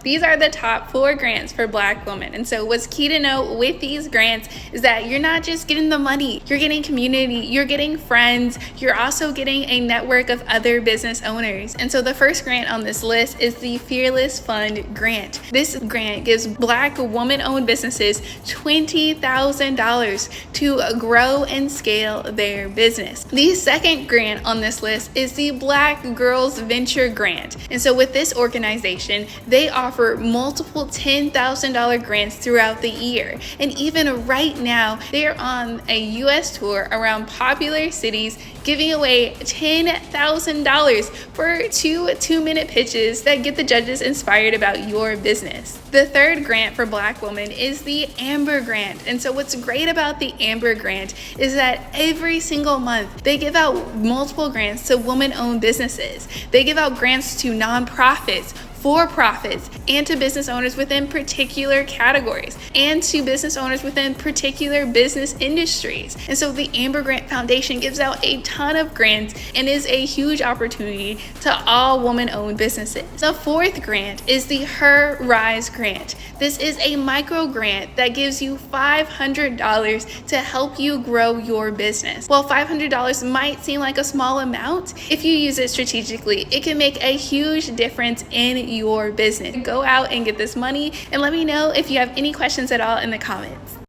These are the top 4 grants for Black women. And so what's key to know with these grants is that you're not just getting the money, you're getting community, you're getting friends, you're also getting a network of other business owners. And so the first grant on this list is the Fearless Fund Grant. This grant gives Black woman-owned businesses $20,000 to grow and scale their business. The second grant on this list is the Black Girls Venture Grant. And so with this organization, they offer multiple $10,000 grants throughout the year. And even right now, they are on a US tour around popular cities giving away $10,000 for 2 2-minute pitches that get the judges inspired about your business. The third grant for Black women is the Amber Grant. And so what's great about the Amber Grant is that every single month they give out multiple grants to woman-owned businesses. They give out grants to nonprofits, for-profits, and to business owners within particular categories, and to business owners within particular business industries. And so the Amber Grant Foundation gives out a ton of grants and is a huge opportunity to all woman-owned businesses. The fourth grant is the herein grant. This is a micro grant that gives you $500 to help you grow your business. While $500 might seem like a small amount, if you use it strategically, it can make a huge difference in your business. Go out and get this money, and let me know if you have any questions at all in the comments.